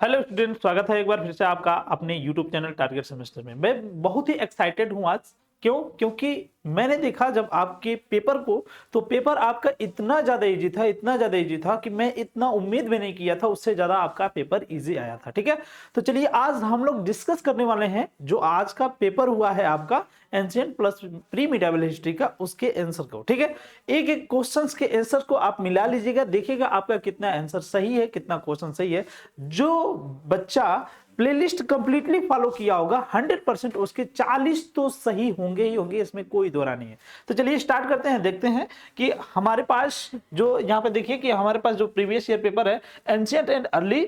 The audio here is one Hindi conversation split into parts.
हेलो स्टूडेंट, स्वागत है एक बार फिर से आपका अपने यूट्यूब चैनल टारगेट सेमेस्टर में। मैं बहुत ही एक्साइटेड हूं आज। क्योंकि मैंने देखा जब आपके पेपर को, तो पेपर आपका इतना ज्यादा इजी था कि मैं इतना उम्मीद भी नहीं किया था, उससे ज्यादा आपका पेपर इजी आया था। ठीक है, तो चलिए आज हम लोग डिस्कस करने वाले हैं जो आज का पेपर हुआ है आपका ancient plus pre medieval history का, उसके आंसर को। ठीक है, एक एक क्वेश्चंस के आंसर को आप मिला लीजिएगा, देखिएगा आपका कितना आंसर सही है, कितना क्वेश्चन सही है। जो बच्चा प्लेलिस्ट कंप्लीटली फॉलो किया होगा 100% उसके 40 तो सही होंगे ही होंगे, इसमें कोई दोरा नहीं है। तो चलिए स्टार्ट करते हैं, देखते हैं कि हमारे पास जो यहाँ पे देखिए कि हमारे पास जो प्रीवियस ईयर पेपर है ancient and early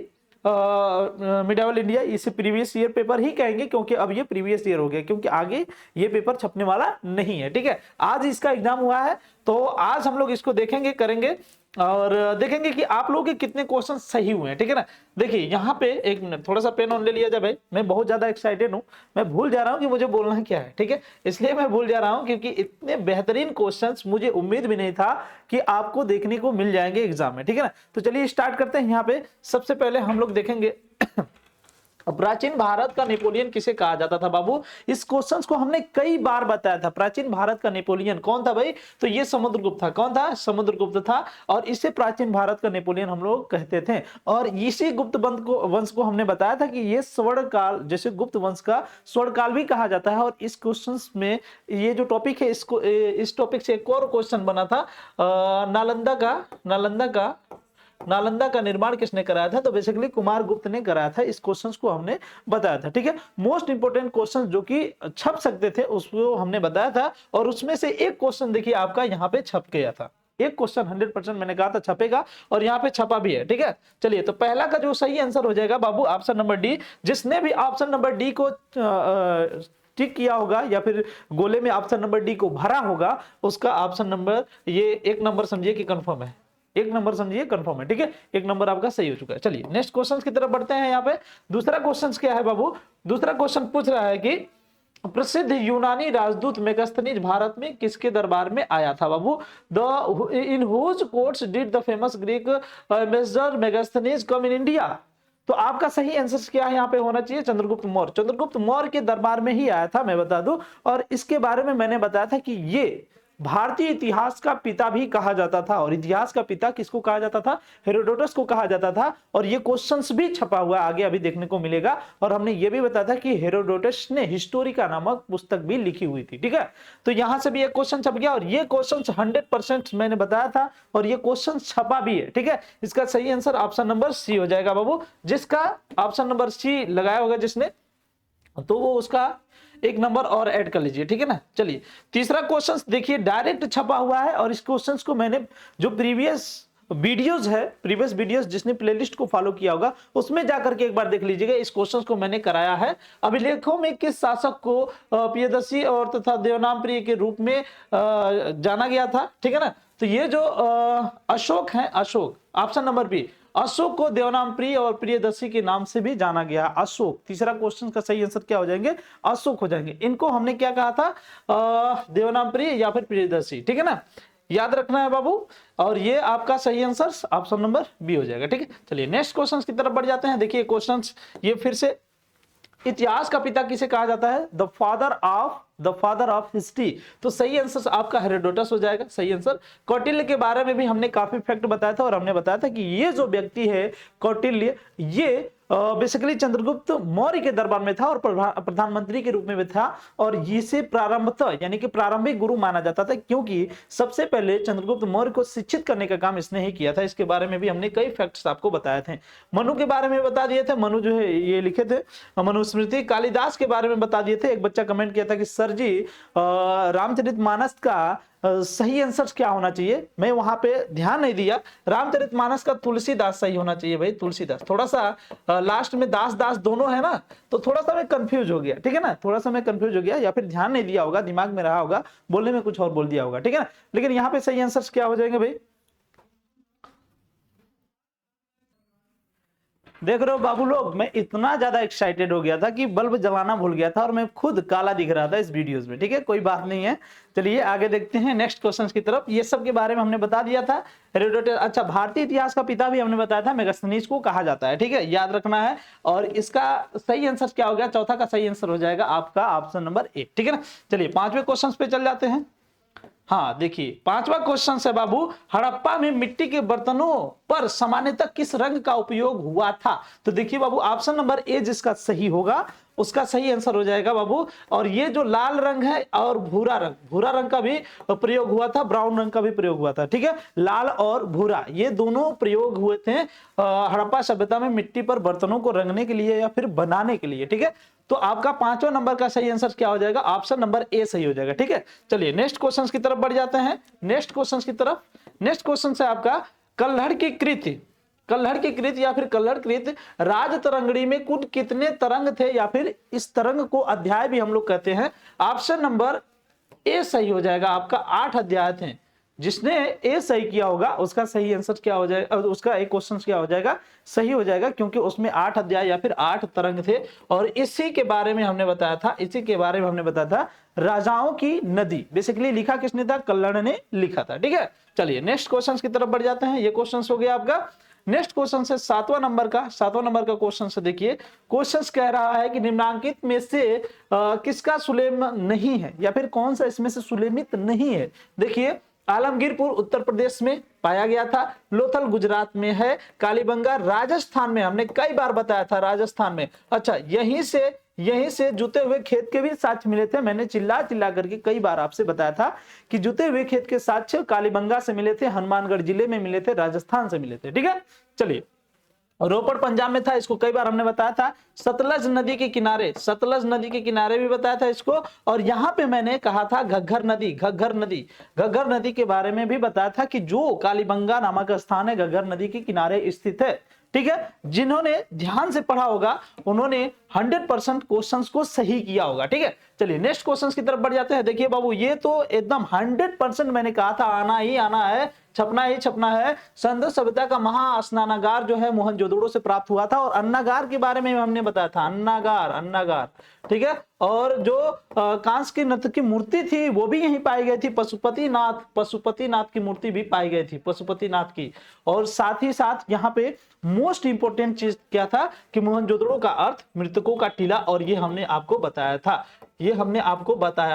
medieval India, इसे प्रीवियस ईयर पेपर ही कहेंगे क्योंकि अब ये प्रीवियस ईयर हो गया, क्योंकि आगे ये पेपर छपने वाला नहीं है। ठीक है, आज इसका एग्जाम हुआ है, तो आज हम लोग इसको देखेंगे, करेंगे और देखेंगे कि आप लोगों के कितने क्वेश्चन सही हुए हैं। ठीक है ना, देखिए यहाँ पे एक मिनट थोड़ा सा पेन ऑन ले लिया जाए भाई, मैं बहुत ज्यादा एक्साइटेड हूँ, मैं भूल जा रहा हूँ कि मुझे बोलना क्या है। ठीक है, इसलिए मैं भूल जा रहा हूँ क्योंकि इतने बेहतरीन क्वेश्चंस मुझे उम्मीद भी नहीं था कि आपको देखने को मिल जाएंगे एग्जाम में। ठीक है ना, तो चलिए स्टार्ट करते हैं। यहाँ पे सबसे पहले हम लोग देखेंगे प्राचीन भारत का नेपोलियन किसे कहा जाता था बाबू। इस क्वेश्चंस को हमने कई बार बताया था। प्राचीन भारत का नेपोलियन कौन था भाई? तो ये समुद्रगुप्त था। कौन था? समुद्रगुप्त था, और इसे प्राचीन भारत का नेपोलियन हम लोग कहते थे। और इसी गुप्त वंश को हमने बताया था कि ये स्वर्ण काल, जैसे गुप्त वंश का स्वर्ण काल भी कहा जाता है। और इस क्वेश्चन में ये जो टॉपिक है, इसको इस टॉपिक से एक और क्वेश्चन बना था, नालंदा का निर्माण किसने कराया था? तो बेसिकली कुमार गुप्त ने कराया था। इस क्वेश्चंस को हमने बताया था। ठीक है, मोस्ट इंपोर्टेंट क्वेश्चन जो कि छप सकते थे उसको हमने बताया था, और उसमें से एक क्वेश्चन देखिए आपका यहाँ पे छप गया था। एक क्वेश्चन 100% मैंने कहा था छपेगा, और यहाँ पे छपा भी है। ठीक है, चलिए तो पहला का जो सही आंसर हो जाएगा बाबू ऑप्शन नंबर डी। जिसने भी ऑप्शन नंबर डी को टिक किया होगा या फिर गोले में ऑप्शन नंबर डी को भरा होगा, उसका ऑप्शन नंबर ये एक नंबर समझिए कि कंफर्म है, एक नंबर समझिए कंफर्म है। ठीक है, एक नंबर आपका सही हो चुका है। चलिए नेक्स्ट क्वेश्चन की तरफ बढ़ते हैं। यहाँ पे दूसरा क्वेश्चन क्या है बाबू? दूसरा क्वेश्चन पूछ रहा है कि प्रसिद्ध यूनानी राजदूत मेगास्थनीज भारत में किसके दरबार में आया था बाबू? In whose courts did the famous Greek ambassador Megasthenes come in India? तो आपका सही आंसर क्या है यहाँ पे होना चाहिए? चंद्रगुप्त मौर्य। चंद्रगुप्त मौर्य के दरबार में ही आया था, मैं बता दूं। और इसके बारे में मैंने बताया था कि ये भारतीय इतिहास का पिता भी कहा जाता था। और इतिहास का पिता किसको कहा जाता था? हेरोडोटस को कहा जाता था। और ये क्वेश्चंस भी छपा हुआ आगे अभी देखने को मिलेगा। और हमने ये भी बताया था कि हेरोडोटस ने हिस्टोरिका नामक पुस्तक भी लिखी हुई थी। ठीक है, तो यहां से भी एक क्वेश्चन छप गया, और ये क्वेश्चन 100% मैंने बताया था, और ये क्वेश्चन छपा भी है। ठीक है, इसका सही आंसर ऑप्शन नंबर सी हो जाएगा बाबू। जिसका ऑप्शन नंबर सी लगाया होगा जिसने, तो वो उसका एक नंबर और ऐड कर लीजिए। ठीक है ना, चलिए तीसरा क्वेश्चन देखिए, डायरेक्ट छपा हुआ है। और इस क्वेश्चंस को मैंने जो प्रीवियस वीडियोस जिसने प्लेलिस्ट को फॉलो किया होगा उसमें जाकर के एक बार देख लीजिएगा। इस क्वेश्चन को मैंने कराया है। अभिलेखों में किस शासक को प्रियदर्शी और तथा देवनामप्रिय के रूप में जाना गया था? ठीक है ना, तो ये जो अशोक है, Ashok option number B, Ashok को देवनामप्रिय और प्रियदर्शी के नाम से भी जाना गया। अशोक, तीसरा क्वेश्चन का सही आंसर क्या हो जाएंगे? अशोक हो जाएंगे। इनको हमने क्या कहा था? देवनामप्रिय या फिर प्रियदर्शी। ठीक है ना, याद रखना है बाबू। और ये आपका सही आंसर ऑप्शन नंबर बी हो जाएगा। ठीक है, चलिए नेक्स्ट क्वेश्चन की तरफ बढ़ जाते हैं। देखिए क्वेश्चन ये फिर से, इतिहास का पिता किसे कहा जाता है? The father of history. तो सही आंसर आपका हेरोडोटस हो जाएगा, सही आंसर। कौटिल्य के बारे में भी हमने काफी फैक्ट बताया था, और हमने बताया था कि ये जो व्यक्ति है कौटिल्य, ये बेसिकली चंद्रगुप्त मौर्य के दरबार में था और प्रधानमंत्री के रूप में भी था। और इसे प्रारंभतः यानी कि प्रारंभिक गुरु माना जाता था, क्योंकि सबसे पहले चंद्रगुप्त मौर्य को शिक्षित करने का काम इसने ही किया था। इसके बारे में भी हमने कई फैक्ट्स आपको बताए थे। मनु के बारे में बता दिए थे, मनु जो है ये लिखे थे मनुस्मृति। कालिदास के बारे में बता दिए थे। एक बच्चा कमेंट किया था कि सर जी रामचरितमानस का सही आंसर क्या होना चाहिए? मैं वहां पे ध्यान नहीं दिया। रामचरितमानस का तुलसीदास सही होना चाहिए भाई, तुलसीदास। थोड़ा सा लास्ट में दास दास दोनों है ना, तो थोड़ा सा मैं कंफ्यूज हो गया। ठीक है ना, थोड़ा सा मैं कंफ्यूज हो गया, या फिर ध्यान नहीं दिया होगा, दिमाग में रहा होगा, बोलने में कुछ और बोल दिया होगा। ठीक है ना, लेकिन यहाँ पे सही आंसर क्या हो जाएंगे भाई? देख रहे हो बाबू लोग, मैं इतना ज्यादा एक्साइटेड हो गया था कि बल्ब जलाना भूल गया था और मैं खुद काला दिख रहा था इस वीडियोस में। ठीक है, कोई बात नहीं है। चलिए आगे देखते हैं नेक्स्ट क्वेश्चंस की तरफ। ये सब के बारे में हमने बता दिया था। हेरोडोटस, अच्छा, भारतीय इतिहास का पिता भी हमने बताया था, मेगास्थनीज को कहा जाता है। ठीक है, याद रखना है। और इसका सही आंसर क्या हो गया? चौथा का सही आंसर हो जाएगा आपका ऑप्शन नंबर 1। ठीक है ना। चलिए 5वें क्वेश्चन पे चल जाते हैं। हाँ देखिए 5वां क्वेश्चन है बाबू, हड़प्पा में मिट्टी के बर्तनों पर सामान्यतः किस रंग का उपयोग हुआ था? तो देखिए बाबू, ऑप्शन नंबर ए जिसका सही होगा उसका सही आंसर हो जाएगा बाबू। और ये जो लाल रंग है और भूरा रंग का भी प्रयोग हुआ था, ब्राउन रंग का भी प्रयोग हुआ था। ठीक है, लाल और भूरा ये दोनों प्रयोग हुए थे हड़प्पा सभ्यता में मिट्टी पर बर्तनों को रंगने के लिए या फिर बनाने के लिए। ठीक है, तो आपका 5वां नंबर का सही आंसर क्या हो जाएगा? ऑप्शन नंबर ए सही हो जाएगा। ठीक है, चलिए नेक्स्ट क्वेश्चन की तरफ बढ़ जाते हैं। नेक्स्ट क्वेश्चन की तरफ, नेक्स्ट क्वेश्चन है आपका, कल्हड़ की कृत या फिर कल्हड़ कृत राज तरंगड़ी में कुल कितने तरंग थे, या फिर इस तरंग को अध्याय भी हम लोग कहते हैं? ऑप्शन नंबर ए सही हो जाएगा आपका। 8 अध्याय थे। जिसने ए सही किया होगा उसका सही आंसर क्या हो जाएगा? उसका एक क्वेश्चन क्या हो जाएगा? सही हो जाएगा, क्योंकि उसमें 8 अध्याय या फिर 8 तरंग थे। और इसी के बारे में हमने बताया था, राजाओं की नदी। बेसिकली लिखा किसने था? कल्हड़ ने लिखा था। ठीक है, चलिए नेक्स्ट क्वेश्चन की तरफ बढ़ जाते हैं। ये क्वेश्चन हो गया आपका। नेक्स्ट क्वेश्चन है 7वां नंबर का क्वेश्चन से। देखिए क्वेश्चन कह रहा है कि निम्नलिखित में से किसका सुलेम नहीं है, या फिर कौन सा इसमें से सुलेमित नहीं है? देखिए, आलमगीरपुर उत्तर प्रदेश में पाया गया था, लोथल गुजरात में है, कालीबंगा राजस्थान में, हमने कई बार बताया था राजस्थान में। अच्छा, यहीं से जुते हुए खेत के भी साक्ष्य मिले थे। मैंने चिल्ला करके कई बार आपसे बताया था कि जुते हुए खेत के साक्ष्य कालीबंगा से मिले थे, हनुमानगढ़ जिले में मिले थे, राजस्थान से मिले थे। ठीक है, चलिए रोपड़ पंजाब में था, इसको कई बार हमने बताया था। सतलज नदी के किनारे भी बताया था इसको। और यहाँ पे मैंने कहा था घग्घर नदी के बारे में भी बताया था कि जो कालीबंगा नामक स्थान है घग्घर नदी के किनारे स्थित है। ठीक है, जिन्होंने ध्यान से पढ़ा होगा उन्होंने 100% क्वेश्चंस को सही किया होगा। ठीक है, चलिए नेक्स्ट क्वेश्चंस की तरफ बढ़ जाते हैं। देखिए बाबू, ये तो एकदम 100% मैंने कहा था आना ही आना है, छपना ही छपना है। सिंधु सभ्यता का महास्नानागार जो है मोहनजोदड़ो से प्राप्त हुआ था। और अन्नागार के बारे में हमने बताया था, अन्नागार। ठीक है, और जो कांस की नथ की मूर्ति थी वो भी यहीं पाई गई थी। पशुपतिनाथ की मूर्ति भी पाई गई थी, पशुपतिनाथ की। और साथ ही साथ यहाँ पे मोस्ट इंपोर्टेंट चीज क्या था कि मोहनजोदड़ो का अर्थ मृतकों का टीला, और ये हमने आपको बताया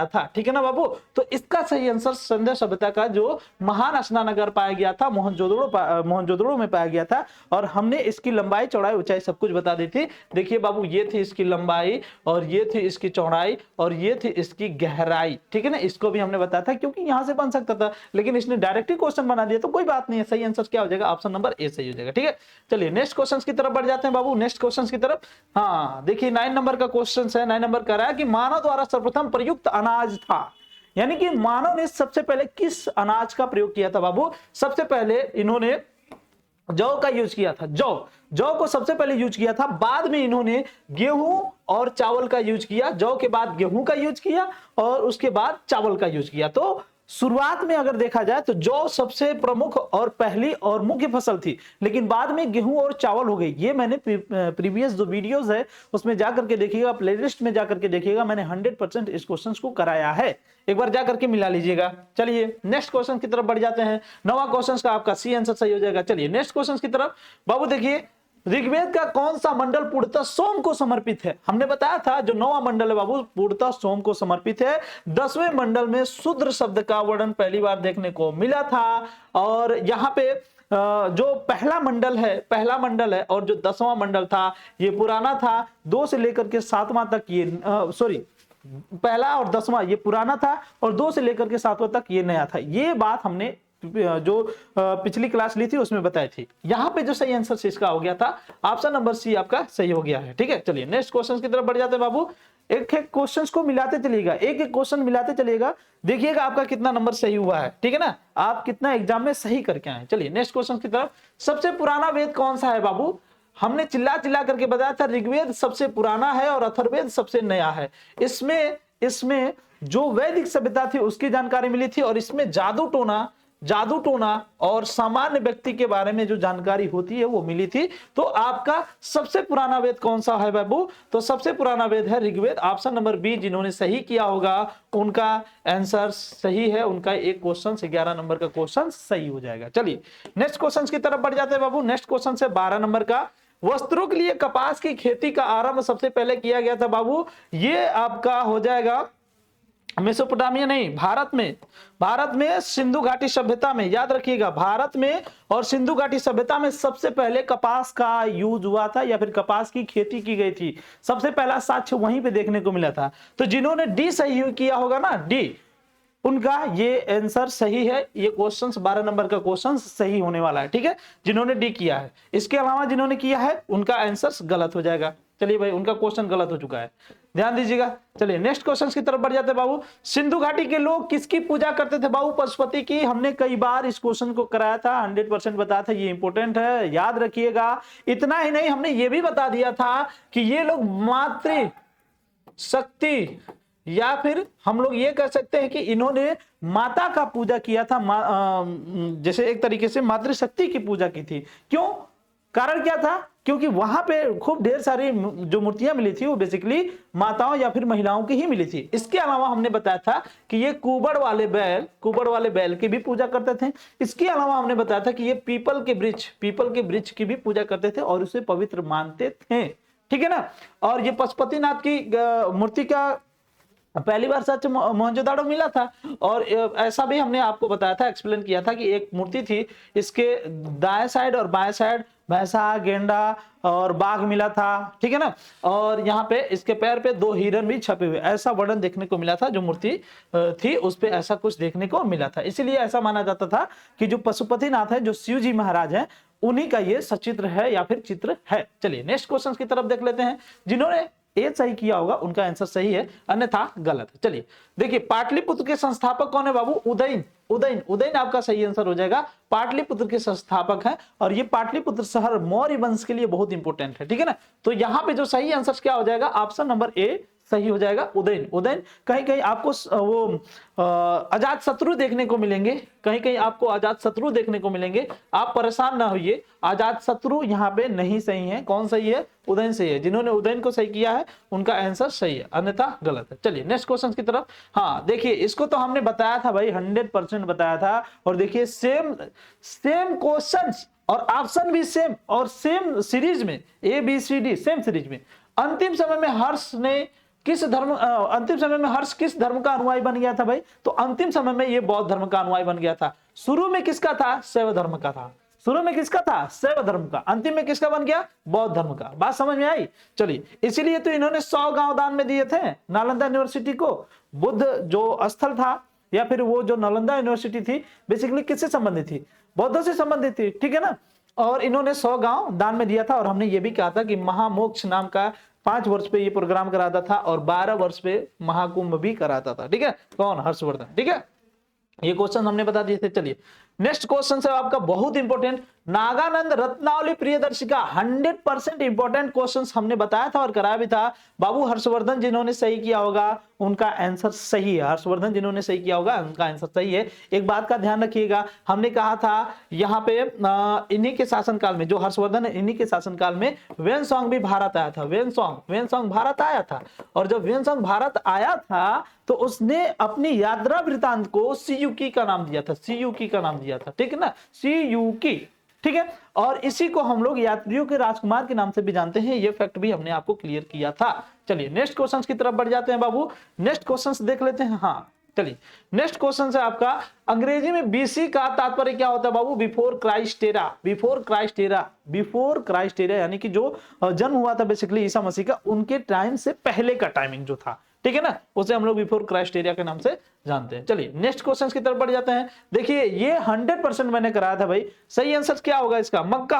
था। ठीक है ना बाबू? तो इसका सही आंसर सिंधु सभ्यता का जो महान स्नानागार पाया गया था मोहनजोदड़ो में पाया गया था। और हमने इसकी लंबाई चौड़ाई ऊंचाई सब कुछ बता दी थी। देखिए बाबू, ये थी इसकी लंबाई और ये थी इसकी चौड़ाई और ये थी इसकी गहराई। ठीक है ना, इसको भी हमने बताया था, क्योंकि यहां से बन सकता था लेकिन इसने डायरेक्ट ही क्वेश्चन बना दिया, तो कोई बात नहीं है। सही आंसर क्या हो जाएगा? ऑप्शन नंबर ए सही हो जाएगा। ठीक है, चलिए नेक्स्ट क्वेश्चन की तरफ बढ़ जाते हैं बाबू। नेक्स्ट क्वेश्चन की तरफ, हाँ देखिए 9 नंबर का क्वेश्चन है। 9 नंबर कह रहा है कि मानव द्वारा सर्वप्रथम प्रयुक्त अनाज था, यानी कि मानव ने सबसे पहले किस अनाज का प्रयोग किया था बाबू? सबसे पहले इन्होंने जौ का यूज किया था। जौ को सबसे पहले यूज किया था। बाद में इन्होंने गेहूं और चावल का यूज किया। जौ के बाद गेहूं का यूज किया और उसके बाद चावल का यूज किया। तो शुरुआत में अगर देखा जाए तो जौ सबसे प्रमुख और पहली और मुख्य फसल थी, लेकिन बाद में गेहूं और चावल हो गई। ये मैंने प्रीवियस जो वीडियोस है उसमें जाकर के देखिएगा, प्लेलिस्ट में जाकर के देखिएगा, मैंने 100% इस क्वेश्चन को कराया है। एक बार जाकर के मिला लीजिएगा। चलिए नेक्स्ट क्वेश्चन की तरफ बढ़ जाते हैं। 9वां क्वेश्चन का आपका सी आंसर सही हो जाएगा। चलिए नेक्स्ट क्वेश्चन की तरफ बाबू, देखिए ऋग्वेद का कौन सा मंडल पूर्णतः सोम को समर्पित है? हमने बताया था जो 9वां मंडल है बाबू पूर्णतः सोम को समर्पित है। 10वें मंडल में शूद्र शब्द का वर्णन पहली बार देखने को मिला था। और यहाँ पे जो पहला मंडल है और जो 10वां मंडल था ये पुराना था। 2 से लेकर के 7वां तक ये पहला और 10वां ये पुराना था और 2 से लेकर के 7वां तक ये नया था। ये बात हमने जो पिछली क्लास ली थी उसमें बताई थी। यहाँ पे जो सही आंसर इसका हो गया था ऑप्शन नंबर सी आपका सही हो गया है। ठीक है, चलिए नेक्स्ट क्वेश्चन की तरफ बढ़ जाते हैं बाबू। एक एक क्वेश्चन को मिलाते चलिएगा, एक एक क्वेश्चन मिलाते चलिएगा, देखिएगा आपका कितना नंबर सही हुआ है। ठीक है ना, आप कितना एग्जाम में सही करके आए। चलिए नेक्स्ट क्वेश्चन की तरफ। सबसे पुराना वेद कौन सा है बाबू? हमने चिल्ला करके बताया था ऋग्वेद सबसे पुराना है और अथर्ववेद सबसे नया है। इसमें जो वैदिक सभ्यता थी उसकी जानकारी मिली थी और इसमें जादू जादू टोना और सामान्य व्यक्ति के बारे में जो जानकारी होती है वो मिली थी। तो आपका सबसे पुराना वेद कौन सा है बाबू? तो सबसे पुराना वेद है ऋग्वेद। ऑप्शन नंबर बी जिन्होंने सही किया होगा उनका आंसर सही है, उनका एक क्वेश्चन से 11 नंबर का क्वेश्चन सही हो जाएगा। चलिए नेक्स्ट क्वेश्चन की तरफ बढ़ जाते हैं बाबू। नेक्स्ट क्वेश्चन से 12 नंबर का, वस्त्रों के लिए कपास की खेती का आरंभ सबसे पहले किया गया था बाबू, ये आपका हो जाएगा मेसोपोटामिया नहीं, भारत में सिंधु घाटी सभ्यता में, याद रखिएगा भारत में और सिंधु घाटी सभ्यता में सबसे पहले कपास का यूज हुआ था या फिर कपास की खेती की गई थी। सबसे पहला साक्ष्य वहीं पे देखने को मिला था। तो जिन्होंने डी सही किया होगा ना, डी, उनका ये आंसर सही है। ये क्वेश्चन 12 नंबर का क्वेश्चन सही होने वाला है, ठीक है, जिन्होंने डी किया है। इसके अलावा जिन्होंने किया है उनका आंसर गलत हो जाएगा। चलिए भाई, उनका क्वेश्चन गलत हो चुका है, ध्यान दीजिएगा। चलिए नेक्स्ट क्वेश्चन की तरफ बढ़ जाते हैं बाबू। सिंधु घाटी के लोग किसकी पूजा करते थे बाबू? पशुपति की। हमने कई बार इस क्वेश्चन को कराया था, 100% बताया था, ये इंपॉर्टेंट है, याद रखिएगा। इतना ही नहीं, हमने ये भी बता दिया था कि ये लोग मातृ शक्ति या फिर हम लोग ये कह सकते हैं कि इन्होंने माता का पूजा किया था, जैसे एक तरीके से मातृशक्ति की पूजा की थी। क्यों? कारण क्या था? क्योंकि वहां पे खूब ढेर सारी जो मूर्तियां मिली थी वो बेसिकली माताओं या फिर महिलाओं की ही मिली थी। इसके अलावा हमने बताया था कि ये कुबड़ वाले बैल की भी पूजा करते थे। इसके अलावा हमने बताया था कि ये पीपल के वृक्ष की भी पूजा करते थे और उसे पवित्र मानते थे, ठीक है ना। और ये पशुपतिनाथ की मूर्ति का पहली बार सच मोहनजोदाड़ो मिला था। और ऐसा भी हमने आपको बताया था, एक्सप्लेन किया था कि एक मूर्ति थी, इसके दाएं साइड और बाएं साइड भैंसा, गेंडा और बाघ मिला था, ठीक है ना। और यहाँ पे इसके पैर पे 2 हिरन भी छपे हुए, ऐसा वर्णन देखने को मिला था। जो मूर्ति थी उस पे ऐसा कुछ देखने को मिला था। इसीलिए ऐसा माना जाता था कि जो पशुपतिनाथ है, जो शिव जी महाराज हैं, उन्हीं का ये सचित्र है या फिर चित्र है। चलिए नेक्स्ट क्वेश्चन की तरफ देख लेते हैं। जिन्होंने ए सही किया होगा उनका आंसर सही है, अन्यथा गलत है। चलिए देखिए, पाटलिपुत्र के संस्थापक कौन है बाबू? उदयन आपका सही आंसर हो जाएगा। पाटलिपुत्र के संस्थापक हैं और ये पाटलिपुत्र शहर मौर्य वंश के लिए बहुत इंपॉर्टेंट है, ठीक है ना। तो यहाँ पे जो सही आंसर क्या हो जाएगा? ऑप्शन नंबर ए सही हो जाएगा, उदयन। कहीं कहीं आपको वो अजात शत्रु देखने को मिलेंगे, कहीं आपको अजात शत्रु देखने को मिलेंगे। आप परेशान ना होइए, अजात शत्रु यहाँ पे नहीं सही है। कौन सही है? उदयन सही है। जिन्होंने उदयन को सही किया है उनका आंसर सही है, अन्यथा गलत है। चलिए नेक्स्ट क्वेश्चन की तरफ। हाँ देखिए, इसको तो हमने बताया था भाई, 100% बताया था। और देखिए सेम क्वेश्चन और ऑप्शन भी सेम, और सेम सीरीज में ABCD सेम सीरीज में। अंतिम समय में हर्ष किस धर्म का अनुयायी बन गया था भाई? तो अंतिम समय में ये बौद्ध धर्म का अनुयायी बन गया था। शुरू में किसका था? शैव धर्म का था। शुरू में किसका था? शैव धर्म का। अंतिम में किसका बन गया? बौद्ध धर्म का। बात समझ में आई? चलिए, इसीलिए तो इन्होंने 100 गांव दान में दिए थे नालंदा यूनिवर्सिटी को। बुद्ध जो स्थल था या फिर वो जो नालंदा यूनिवर्सिटी थी, बेसिकली किससे संबंधित थी? बौद्धों से संबंधित थी, ठीक है ना। और इन्होंने 100 गांव दान में दिया था। और हमने ये भी कहा था कि महामोक्ष नाम का 5 वर्ष पे ये प्रोग्राम कराता था और 12 वर्ष पे महाकुंभ भी कराता था, ठीक है। कौन? हर्षवर्धन, ठीक है। ये क्वेश्चन हमने बता दिए थे। चलिए नेक्स्ट क्वेश्चन से आपका बहुत important, Naganand Ratnavali Priyadarshika, 100% important question हमने बताया था और कराया भी था बाबू। हर्षवर्धन जिन्होंने सही किया होगा उनका आंसर सही है। हर्षवर्धन जिन्होंने सही किया होगा उनका आंसर सही है। एक बात का ध्यान रखिएगा, हमने कहा था यहाँ पे इन्हीं के शासनकाल में, जो हर्षवर्धन है इन्हीं के शासनकाल में वेनसोंग भी भारत आया था। वेनसोंग भारत आया था। और जब वेनसोंग भारत आया था तो उसने अपनी यात्रा वृतांत को सीयूकी का नाम दिया था, सीयूकी का नाम दिया था, ठीक है ना, सीयूकी, ठीक है। और इसी को हम लोग यात्रियों के राजकुमार के नाम से भी जानते हैं। ये फैक्ट भी हमने आपको क्लियर किया था। चलिए नेक्स्ट क्वेश्चन की तरफ बढ़ जाते हैं बाबू। नेक्स्ट क्वेश्चन देख लेते हैं। हाँ चलिए, नेक्स्ट क्वेश्चन है आपका, अंग्रेजी में BC का तात्पर्य क्या होता है बाबू? बिफोर क्राइस्ट एरा, यानी कि जो जन्म हुआ था बेसिकली ईसा मसीह का, उनके टाइम से पहले का टाइमिंग जो था, ठीक है ना, उसे हम लोग बिफोर क्राइस्ट एरिया के नाम से जानते हैं। चलिए नेक्स्ट क्वेश्चन की तरफ बढ़ जाते हैं। देखिए ये 100% मैंने कराया था भाई। सही आंसर क्या होगा इसका? मक्का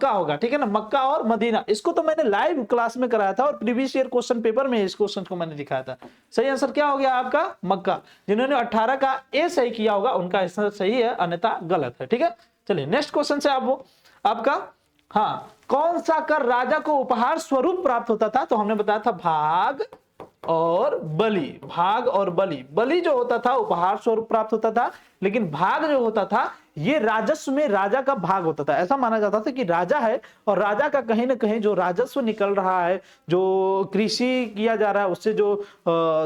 होगा, ठीक है ना, मक्का और मदीना। इसको तो मैंने लाइव क्लास में कराया था और प्रीवियस ईयर क्वेश्चन पेपर में इस क्वेश्चन को मैंने दिखाया था। सही आंसर क्या हो गया आपका? मक्का। जिन्होंने 18 का ए सही किया होगा उनका आंसर सही है, अन्यथा गलत है, ठीक है। चलिए नेक्स्ट क्वेश्चन से आपका, हाँ, कौन सा कर राजा को उपहार स्वरूप प्राप्त होता था? तो हमने बताया था भाग और बलि, भाग और बलि। बलि जो होता था उपहार स्वरूप प्राप्त होता था, लेकिन भाग जो होता था ये राजस्व में राजा का भाग होता था। ऐसा माना जाता था कि राजा है और राजा का कहीं ना कहीं जो राजस्व निकल रहा है, जो कृषि किया जा रहा है, उससे जो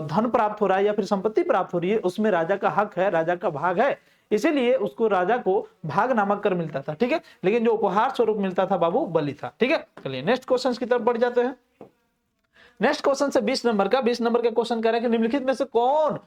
धन प्राप्त हो रहा है या फिर संपत्ति प्राप्त हो रही है, उसमें राजा का हक है, राजा का भाग है, इसीलिए उसको राजा को भाग नामक कर मिलता था। ठीक है, लेकिन जो उपहार स्वरूप मिलता था बाबू बलि था। ठीक है, चलिए नेक्स्ट क्वेश्चन की तरफ बढ़ जाते हैं। नेक्स्ट क्वेश्चन से 20 नंबर का क्वेश्चन कह रहा है कि निम्नलिखित में से कौन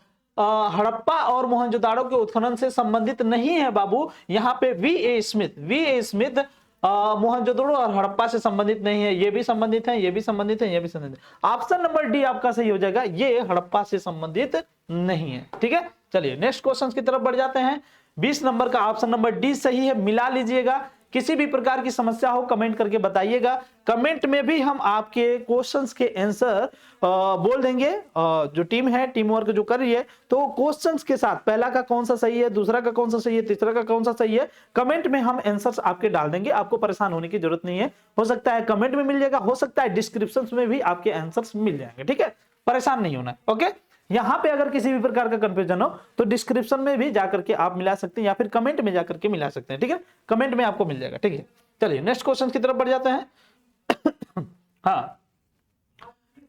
हड़प्पा और मोहनजोदाड़ो के उत्खनन से संबंधित नहीं है बाबू। यहाँ पे वी ए स्मिथ मोहनजोदड़ो और हड़प्पा से संबंधित नहीं है, ये भी संबंधित है, ये भी संबंधित है, ये भी संबंधित है। ऑप्शन नंबर डी आपका सही हो जाएगा, ये हड़प्पा से संबंधित नहीं है। ठीक है, चलिए नेक्स्ट क्वेश्चन की तरफ बढ़ जाते हैं। 20 नंबर का ऑप्शन नंबर डी सही है, मिला लीजिएगा। किसी भी प्रकार की समस्या हो कमेंट करके बताइएगा, कमेंट में भी हम आपके क्वेश्चंस के आंसर बोल देंगे। जो टीम है, टीम वर्क जो कर रही है, तो क्वेश्चंस के साथ पहला का कौन सा सही है, दूसरा का कौन सा सही है, तीसरा का कौन सा सही है, कमेंट में हम आंसर्स आपके डाल देंगे। आपको परेशान होने की जरूरत नहीं है, हो सकता है कमेंट में मिल जाएगा, हो सकता है डिस्क्रिप्शन में भी आपके आंसर्स मिल जाएंगे। ठीक है, परेशान नहीं होना है। ओके, यहां पे अगर किसी भी प्रकार का कंफ्यूजन हो तो डिस्क्रिप्शन में भी जाकर के आप मिला सकते हैं या फिर कमेंट में जाकर के मिला सकते हैं। ठीक है, कमेंट में आपको मिल जाएगा। ठीक है, चलिए नेक्स्ट क्वेश्चन की तरफ बढ़ जाते हैं। हाँ,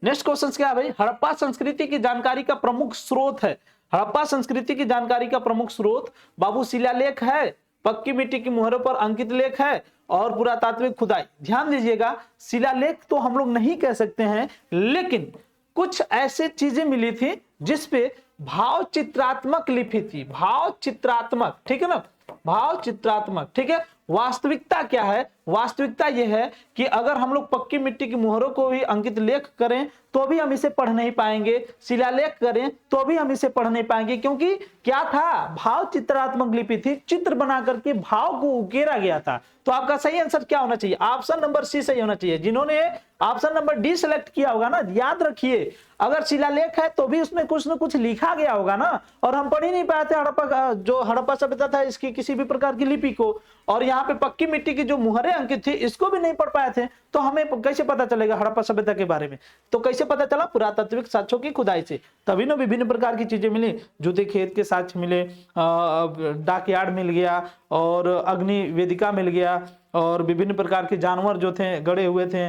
नेक्स्ट क्वेश्चन क्या है भाई, हड़प्पा संस्कृति की जानकारी का प्रमुख स्रोत है। हड़प्पा संस्कृति की जानकारी का प्रमुख स्रोत बाबू शिलालेख है, पक्की मिट्टी की मुहरों पर अंकित लेख है और पुरातात्विक खुदाई। ध्यान दीजिएगा, शिलालेख तो हम लोग नहीं कह सकते हैं, लेकिन कुछ ऐसे चीजें मिली थी जिसपे भाव चित्रात्मक लिपि थी, भाव चित्रात्मक। ठीक है ना, भाव चित्रात्मक। ठीक है, वास्तविकता क्या है, वास्तविकता यह है कि अगर हम लोग पक्की मिट्टी की मुहरों को भी अंकित लेख करें तो भी हम इसे पढ़ नहीं पाएंगे, शिलालेख करें तो भी हम इसे पढ़ नहीं पाएंगे, क्योंकि क्या था, भाव चित्रात्मक लिपि थी, चित्र बना करके भाव को उकेरा गया था। तो आपका सही आंसर क्या होना चाहिए, ऑप्शन नंबर सी सही होना चाहिए। जिन्होंने ऑप्शन नंबर डी सिलेक्ट किया होगा ना, याद रखिए, अगर शिलालेख है तो भी उसमें कुछ ना कुछ लिखा गया होगा ना, और हम पढ़ ही नहीं पाए थे हड़प्पा, जो हड़प्पा सभ्यता था इसकी किसी भी प्रकार की लिपि को, और यहाँ पे पक्की मिट्टी की जो मुहरें अंकित थी इसको भी नहीं पढ़ पाए थे, तो हमें कैसे पता चलेगा हड़प्पा सभ्यता के बारे में। तो कैसे पता चला, पुरातात्विक साक्ष्यों की खुदाई से, तभी ना विभिन्न प्रकार की चीजें मिली, जूते खेत के साक्ष्य मिले, डाकयार्ड मिल गया और अग्नि वेदिका मिल गया, और विभिन्न प्रकार के जानवर जो थे गड़े हुए थे,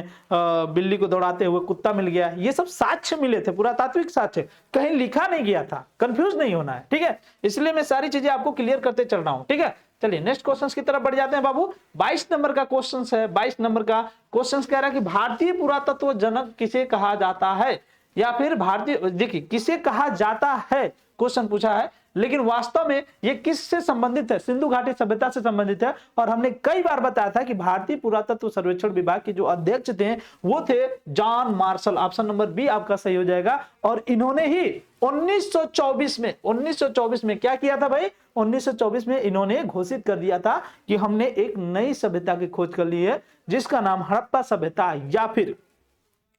बिल्ली को दौड़ाते हुए कुत्ता मिल गया, ये सब साक्ष्य मिले थे, पुरातात्विक साक्ष्य, कहीं लिखा नहीं गया था। कंफ्यूज नहीं होना है, ठीक है, इसलिए मैं सारी चीजें आपको क्लियर करते चल रहा हूं। ठीक है, चलिए नेक्स्ट क्वेश्चन की तरफ बढ़ जाते हैं बाबू। 22 नंबर का क्वेश्चन है, 22 नंबर का क्वेश्चन कह रहा है कि भारतीय पुरातत्व जनक किसे कहा जाता है, या फिर भारतीय, देखिए किसे कहा जाता है क्वेश्चन पूछा है, लेकिन वास्तव में ये किससे संबंधित है, सिंधु घाटी सभ्यता से संबंधित है। और हमने कई बार बताया था कि भारतीय पुरातत्व सर्वेक्षण विभाग के जो अध्यक्ष थे वो थे John Marshall. Option number B आपका सही हो जाएगा। और इन्होंने ही 1924 में क्या किया था भाई, 1924 में इन्होंने घोषित कर दिया था कि हमने एक नई सभ्यता की खोज कर ली है, जिसका नाम हड़प्पा सभ्यता या फिर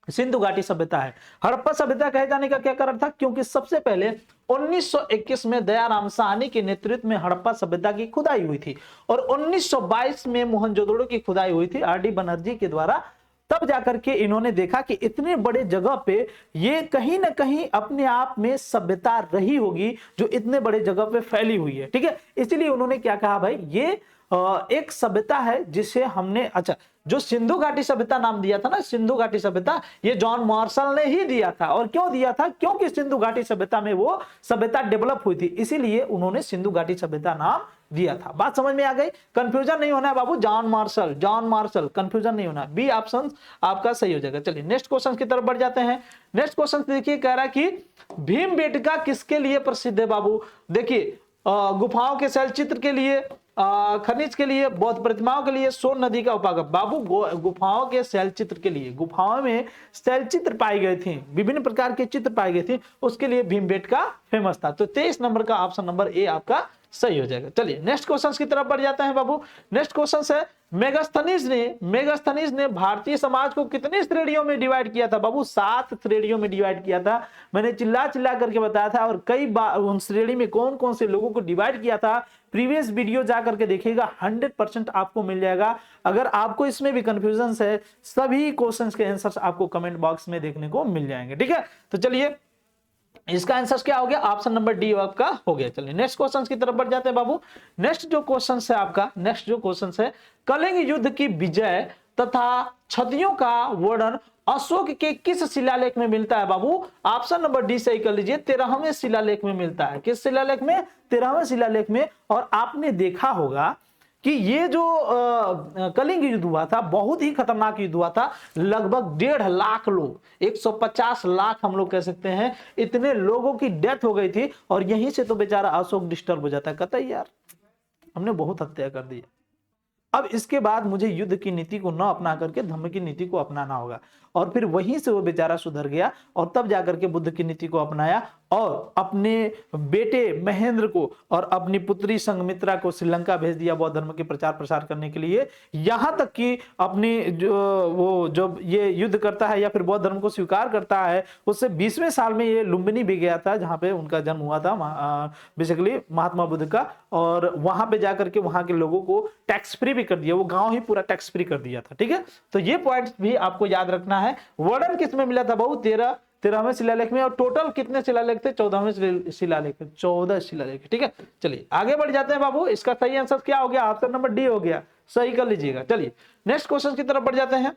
सिंधु घाटी सभ्यता है। हड़प्पा सभ्यता कहे जाने का क्या कारण था, क्योंकि सबसे पहले 1921 में दयाराम साहनी के नेतृत्व में हड़प्पा सभ्यता की खुदाई हुई थी, और 1922 में मोहनजोदड़ो की खुदाई हुई थी आर डी बनर्जी के द्वारा। तब जाकर के इन्होंने देखा कि इतने बड़े जगह पे ये कहीं ना कहीं अपने आप में सभ्यता रही होगी जो इतने बड़े जगह पे फैली हुई है। ठीक है, इसलिए उन्होंने क्या कहा भाई, ये एक सभ्यता है जिसे हमने, अच्छा, जो सिंधु घाटी सभ्यता नाम दिया था ना, सिंधु घाटी सभ्यता, ये जॉन मार्शल ने ही दिया था। और क्यों दिया था, क्योंकि सिंधु घाटी सभ्यता में वो सभ्यता डेवलप हुई थी, इसीलिए उन्होंने सिंधु घाटी सभ्यता नाम दिया था। बात समझ में आ गई, कंफ्यूजन नहीं होना है बाबू, जॉन मार्शल कंफ्यूजन नहीं होना। बी ऑप्शन आपका सही हो जाएगा। चलिए नेक्स्ट क्वेश्चन की तरफ बढ़ जाते हैं। नेक्स्ट क्वेश्चन देखिए, कह रहा है कि भीमबेटका किसके लिए प्रसिद्ध है बाबू। देखिए, गुफाओं के शैलचित्र के लिए, खनिज के लिए, बौद्ध प्रतिमाओं के लिए, सोन नदी का उपागम। बाबू गुफाओं के शैलचित्र के लिए, गुफाओं में शैलचित्र पाए गए थे, विभिन्न प्रकार के चित्र पाए गए थे, उसके लिए भीमबेटका फेमस था। तो 23 नंबर का ऑप्शन नंबर ए आपका सही हो जाएगा। चलिए नेक्स्ट क्वेश्चन की तरफ बढ़ जाते हैं बाबू। नेक्स्ट क्वेश्चन है, मेगास्थनीज ने भारतीय समाज को कितनी श्रेणियों में डिवाइड किया था बाबू। 7 श्रेणियों में डिवाइड किया था। मैंने चिल्ला चिल्ला करके बताया था, और कई बार उन श्रेणी में कौन कौन से लोगों को डिवाइड किया था, प्रीवियस वीडियो जा करके देखिएगा, 100% आपको मिल जाएगा। अगर आपको इसमें भी कंफ्यूजन है, सभी क्वेश्चंस के आंसर्स आपको कमेंट बॉक्स में देखने को मिल जाएंगे। ठीक है, तो चलिए इसका आंसर क्या हो गया, ऑप्शन नंबर डी आपका हो गया। चलिए नेक्स्ट क्वेश्चन की तरफ बढ़ जाते हैं बाबू। नेक्स्ट जो क्वेश्चन है आपका, नेक्स्ट जो क्वेश्चन है, कलिंग युद्ध की विजय तथा क्षतियों का वर्णन अशोक के किस शिलालेख में मिलता है बाबू? ऑप्शन नंबर डी सही कर लीजिए, 13वें शिलालेख में मिलता है। किस शिलालेख में? 13वें शिलालेख में। और आपने देखा होगा कि ये जो कलिंग युद्ध हुआ था बहुत ही खतरनाक युद्ध हुआ था। लगभग 1.5 लाख लोग, 150 लाख हम लोग कह सकते हैं, इतने लोगों की डेथ हो गई थी। और यहीं से तो बेचारा अशोक डिस्टर्ब हो जाता है, कहता है यार हमने बहुत हत्या कर दी। अब इसके बाद मुझे युद्ध की नीति को न अपना करके धर्म की नीति को अपनाना होगा। और फिर वहीं से वो बेचारा सुधर गया और तब जाकर के बुद्ध की नीति को अपनाया और अपने बेटे महेंद्र को और अपनी पुत्री संघमित्रा को श्रीलंका भेज दिया बौद्ध धर्म के प्रचार प्रसार करने के लिए। यहां तक कि अपनी वो जब ये युद्ध करता है या फिर बौद्ध धर्म को स्वीकार करता है, उससे 20वें साल में ये लुम्बिनी भी गया था जहां पे उनका जन्म हुआ था बेसिकली महात्मा बुद्ध का। और वहां पे जाकर के वहां के लोगों को टैक्स फ्री भी कर दिया, वो गांव ही पूरा टैक्स फ्री कर दिया था। ठीक है, तो ये पॉइंट भी आपको याद रखना है। वर्णन किस में मिला था बाबू? 13वें शिलालेख में। और टोटल कितने शिलालेख थे? 14वें शिलालेख, 14 शिलालेख। ठीक है, चलिए आगे बढ़ जाते हैं बाबू। इसका सही आंसर क्या हो गया? ऑप्शन नंबर डी हो गया, सही कर लीजिएगा। चलिए नेक्स्ट क्वेश्चन की तरफ बढ़ जाते हैं।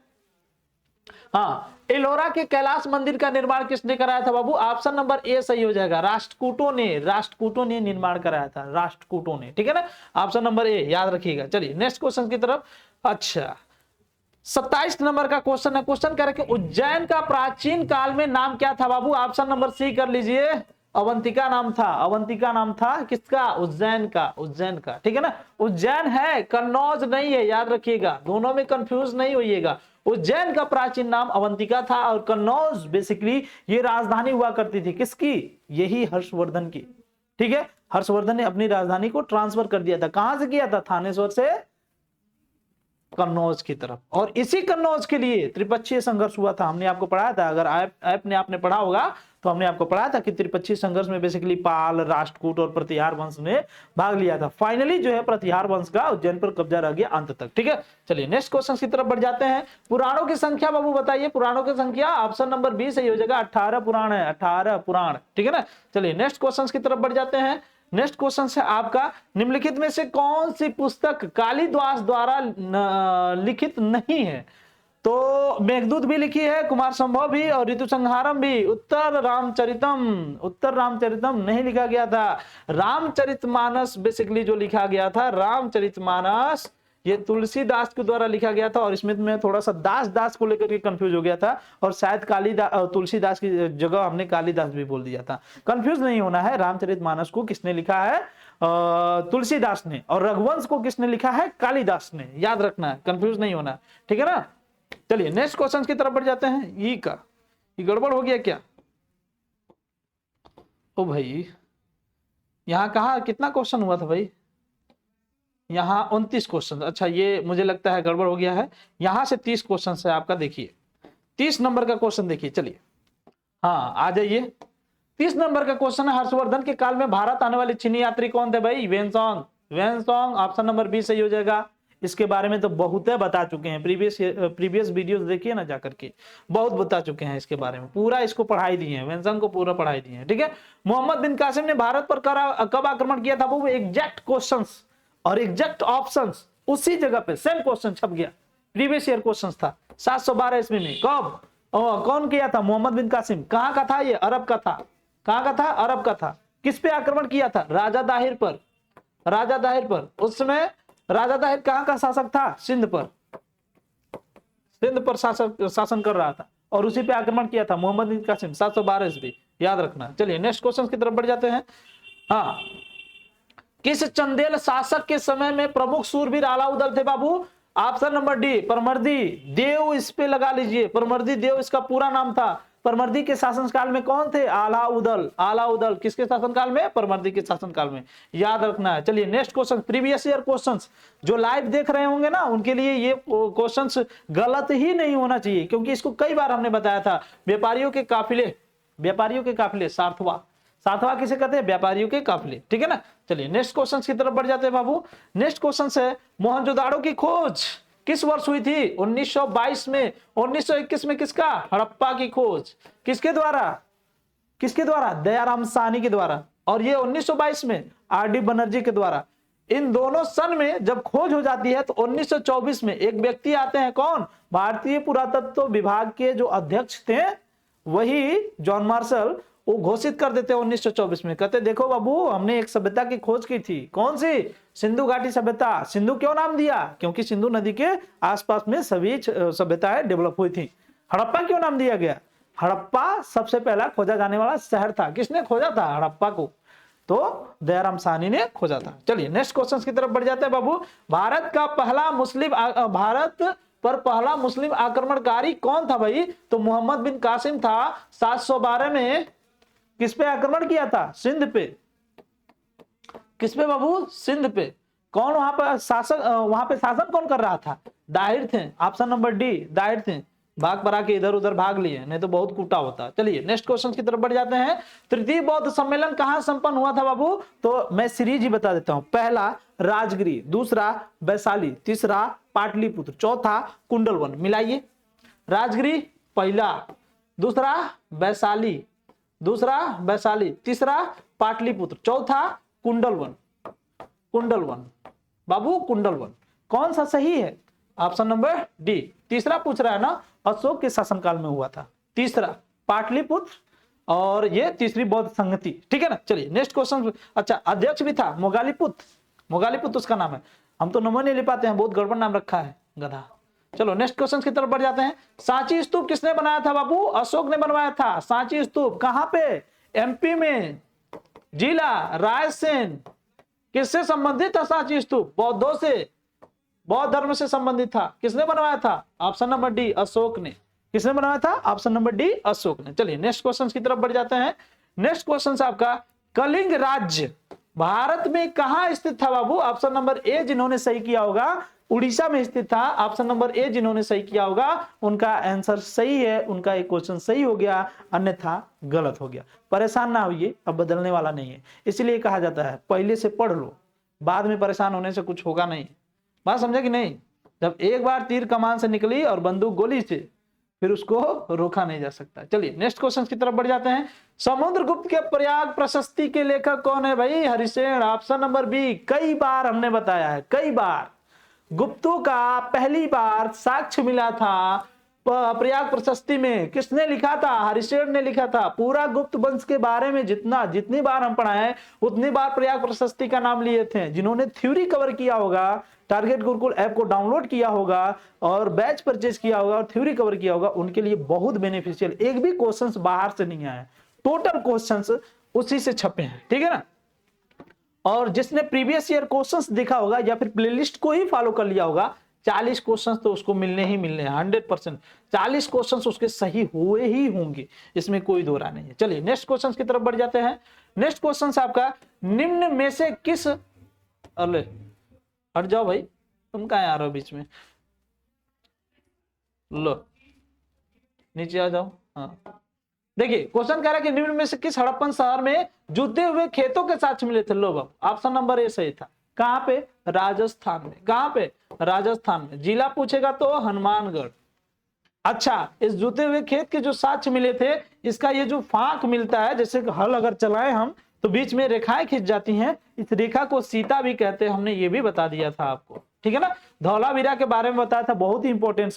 हाँ, एलोरा के कैलाश मंदिर का निर्माण किसने कराया था बाबू? ऑप्शन नंबर ए सही हो जाएगा, राष्ट्रकूटों ने निर्माण कराया था, राष्ट्रकूटों ने। ठीक है ना, ऑप्शन नंबर ए याद रखिएगा। चलिए नेक्स्ट क्वेश्चन की तरफ। अच्छा 27 नंबर का क्वेश्चन है। क्वेश्चन कह रहे कि उज्जैन का प्राचीन काल में नाम क्या था बाबू? ऑप्शन नंबर सी कर लीजिए, अवंतिका नाम था। अवंतिका नाम था किसका? उज्जैन का, उज्जैन का। ठीक है ना, उज्जैन है, कन्नौज नहीं है, याद रखिएगा, दोनों में कंफ्यूज नहीं होइएगा। उज्जैन का प्राचीन नाम अवंतिका था और कन्नौज बेसिकली ये राजधानी हुआ करती थी किसकी? यही हर्षवर्धन की। ठीक है, हर्षवर्धन ने अपनी राजधानी को ट्रांसफर कर दिया था। कहां से किया था? थानेश्वर से कन्नौज की तरफ। और इसी कन्नौज के लिए त्रिपक्षीय संघर्ष हुआ था। हमने आपको पढ़ाया था, अगर आपने पढ़ा होगा तो हमने आपको पढ़ाया था कि त्रिपक्षीय संघर्ष में बेसिकली पाल, राष्ट्रकूट और प्रतिहार वंश ने भाग लिया था। फाइनली जो है प्रतिहार वंश का उज्जैन पर कब्जा रह गया अंत तक। ठीक है, चलिए नेक्स्ट क्वेश्चन की तरफ बढ़ जाते हैं। पुराणों की संख्या बाबू बताइए, पुराणों की संख्या ऑप्शन नंबर बी सही हो जाएगा, 18 पुराण है, 18 पुराण। ठीक है ना, चलिए नेक्स्ट क्वेश्चन की तरफ बढ़ जाते हैं। नेक्स्ट क्वेश्चन है आपका, निम्नलिखित में से कौन सी पुस्तक कालिदास द्वारा लिखित नहीं है? तो मेघदूत भी लिखी है, कुमार संभव भी और ऋतु संहारम भी। उत्तर रामचरितम नहीं लिखा गया था। रामचरितमानस बेसिकली जो लिखा गया था, रामचरितमानस ये तुलसीदास के द्वारा लिखा गया था। और इसमें मैं थोड़ा सा दास को लेकर के कंफ्यूज हो गया था और शायद तुलसीदास की जगह हमने कालिदास भी बोल दिया था। कंफ्यूज नहीं होना है, रामचरितमानस को किसने लिखा है? तुलसीदास ने। और रघुवंश को किसने लिखा है? कालिदास ने। याद रखना है, कंफ्यूज नहीं होना। ठीक है ना, चलिए नेक्स्ट क्वेश्चन की तरफ बढ़ जाते हैं। ये गड़बड़ हो गया क्या? ओ भाई, यहां कहा कितना क्वेश्चन हुआ था भाई? यहाँ 29 क्वेश्चन। अच्छा, ये मुझे लगता है गड़बड़ हो गया है। यहां से 30 क्वेश्चन है आपका। देखिए 30 नंबर का क्वेश्चन देखिए। चलिए हाँ आ जाइए। 30 नंबर का क्वेश्चन है, हर्षवर्धन के काल में भारत आने वाले चीनी यात्री कौन थे भाई? वेनसोंग। ऑप्शन नंबर बी सही हो जाएगा। इसके बारे में तो बहुत बता चुके हैं, प्रीवियस वीडियोस देखिए ना जाकर के, बहुत बता चुके हैं इसके बारे में, पूरा इसको पढ़ाई दिए हैं, वेंसन को पूरा पढ़ाई दिए हैं। ठीक है, मोहम्मद बिन कासिम ने भारत पर कब आक्रमण किया था? वो एग्जैक्ट क्वेश्चंस और एग्जैक्ट ऑप्शंस उसी जगह पे सेम क्वेश्चन छप गया। प्रीवियस ईयर क्वेश्चन था 712 ईस्वी में। कब कौन किया था? मोहम्मद बिन कासिम। कहां का था ये? अरब का था। कहां का था? अरब का था। किस पे आक्रमण किया था? राजा दाहिर पर। राजा दाहिर पर। उस समय राजा दाहिर कहां का शासक था? सिंध पर। सिंध पर शासन कर रहा था और उसी पे आक्रमण किया था मोहम्मद बिन कासिम 712 ईस्वी। याद रखना। चलिए नेक्स्ट क्वेश्चन की तरफ बढ़ जाते हैं। हाँ, किस चंदेल शासक के समय में प्रमुख सूरवीर अलाउदल थे बाबू? ऑप्शन नंबर डी परमर्दी देव। इस पे लगा लीजिए, परमर्दी देव इसका पूरा नाम था। परमर्दी के शासनकाल में कौन थे? अलाउदल। किसके शासनकाल में? परमर्दी के शासनकाल में। याद रखना है। चलिए next question, previous year questions जो लाइव देख रहे होंगे ना उनके लिए ये क्वेश्चंस गलत ही नहीं होना चाहिए, क्योंकि इसको कई बार हमने बताया था। व्यापारियों के काफिले सातवां किसे कहते हैं? व्यापारियों के काफिले। ठीक है ना, चलिए नेक्स्ट क्वेश्चन की तरफ बढ़ जाते हैं बाबू। नेक्स्ट क्वेश्चन है, मोहनजोदाड़ो की खोज किस वर्ष हुई थी? 1922 में। 1921 में किसका? हड़प्पा की खोज। किसके द्वारा? किसके द्वारा? दयाराम साहनी के द्वारा। और ये 1922 में आर.डी. बनर्जी के द्वारा। इन दोनों सन में जब खोज हो जाती है तो 1924 में एक व्यक्ति आते हैं, कौन? भारतीय पुरातत्व विभाग के जो अध्यक्ष थे वही जॉन मार्शल, वो घोषित कर देते हैं 1924 में। कहते देखो बाबू, हमने एक सभ्यता की खोज की थी। कौन सी? सिंधु घाटी सभ्यता। सिंधु क्यों नाम दिया? क्योंकि सिंधु नदी के आसपास में सभी सभ्यताएं डेवलप हुई थी। हड़प्पा क्यों नाम दिया गया? हड़प्पा सबसे पहला खोजा जाने वाला शहर था। किसने खोजा था हड़प्पा को? तो दयाराम साहनी ने खोजा था। चलिए नेक्स्ट क्वेश्चन की तरफ बढ़ जाते हैं बाबू। भारत पर पहला मुस्लिम आक्रमणकारी कौन था भाई? तो मोहम्मद बिन कासिम था। 712 में किस पे आक्रमण किया था? सिंध पे। किस पे बाबू? सिंध पे। कौन वहां पर शासन कौन कर रहा था? दाहिर थे। ऑप्शन नंबर डी, दाहिर थे। भाग परा के इधर उधर भाग लिए, नहीं तो बहुत कूटा होता। चलिए नेक्स्ट क्वेश्चन की तरफ बढ़ जाते हैं। तृतीय बौद्ध सम्मेलन कहां संपन्न हुआ था बाबू? तो मैं सीरीज ही बता देता हूं। पहला राजगिरी, दूसरा वैशाली, तीसरा पाटलिपुत्र, चौथा कुंडलवन। मिलाइए। राजगिरी पहला, दूसरा वैशाली, तीसरा पाटलिपुत्र, चौथा कुंडलवन। बाबू कुंडलवन कौन सा सही है? Option number D. तीसरा पूछ रहा है ना, अशोक के शासनकाल में हुआ था। तीसरा पाटलिपुत्र और ये तीसरी बौद्ध संगति। ठीक है ना। चलिए नेक्स्ट क्वेश्चन। अच्छा, अध्यक्ष भी था मोगालीपुत्र उसका नाम है। हम तो नंबर नहीं ले पाते हैं, बहुत गड़बड़ नाम रखा है, गधा। चलो नेक्स्ट क्वेश्चन की तरफ बढ़ जाते हैं। सांची स्तूप किसने बनाया था बाबू? अशोक ने बनवाया था। सांची स्तूप कहां पे? एमपी में, जिला रायसेन। किससे संबंधित था सांची स्तूप? बौद्धों से, बौद्ध धर्म से संबंधित था। किसने बनवाया था? ऑप्शन नंबर डी, अशोक ने। किसने बनवाया था? ऑप्शन नंबर डी, अशोक ने। चलिए नेक्स्ट क्वेश्चन की तरफ बढ़ जाते हैं। नेक्स्ट क्वेश्चन आपका, कलिंग राज्य भारत में कहां स्थित था बाबू? ऑप्शन नंबर ए जिन्होंने सही किया होगा, उड़ीसा में स्थित था। ऑप्शन नंबर ए जिन्होंने सही किया होगा उनका आंसर सही है, उनका एक क्वेश्चन सही हो गया, अन्यथा गलत हो गया। परेशान ना होइए, अब बदलने वाला नहीं है। इसलिए कहा जाता है पहले से पढ़ लो, बाद में परेशान होने से कुछ होगा नहीं। बात समझे कि नहीं? जब एक बार तीर कमान से निकली और बंदूक गोली से, फिर उसको रोका नहीं जा सकता। चलिए नेक्स्ट क्वेश्चन की तरफ बढ़ जाते हैं। समुद्रगुप्त के प्रयाग प्रशस्ति के लेखक कौन है भाई? हरिसेन। Option number B. कई बार हमने बताया है, कई बार गुप्तों का पहली बार साक्ष्य मिला था प्रयाग प्रशस्ति में। किसने लिखा था? हरिसेन ने लिखा था। पूरा गुप्त वंश के बारे में जितनी बार हम पढ़ाए उतनी बार प्रयाग प्रशस्ति का नाम लिए थे। जिन्होंने थ्योरी कवर किया होगा, टारगेट गुरुकुल ऐप को डाउनलोड किया होगा और बैच परचेज किया होगा और थ्योरी कवर किया होगा, उनके लिए बहुत बेनिफिशियल। एक भी क्वेश्चंस बाहर से नहीं आया, टोटल क्वेश्चंस उसी से छपे हैं। ठीक है ना। और जिसने प्रीवियस ईयर क्वेश्चंस देखा होगा या फिर प्लेलिस्ट को ही फॉलो कर लिया होगा, 40 क्वेश्चंस तो उसको मिलने ही मिलने हैं 100%। 40 क्वेश्चंस उसके सही हुए ही होंगे, इसमें कोई दो राय नहीं है। चलिए नेक्स्ट क्वेश्चन की तरफ बढ़ जाते हैं। नेक्स्ट क्वेश्चन आपका, निम्न में से किस, अरे हट जाओ भाई, तुम कहां आ रहे हो बीच में? लो नीचे आ जाओ। हाँ देखिए क्वेश्चन कह रहा है कि निम्न में से किस हड़प्पन शहर में जुते हुए खेतों के साक्ष्य मिले थे? लो बाबू, ऑप्शन नंबर ए सही था। कहां पे? राजस्थान में। कहां पे? राजस्थान में। जिला पूछेगा तो हनुमानगढ़। अच्छा, इस जुते हुए खेत के जो साक्ष्य मिले थे, इसका ये जो फांक मिलता है, जैसे हल अगर चलाएं हम तो बीच में रेखाएं खिंच जाती हैं, इस रेखा को सीता भी कहते हैं। हमने ये भी बता दिया था आपको। ठीक है ना। धौलावीरा के बारे में बताया था, बहुत ही इंपॉर्टेंट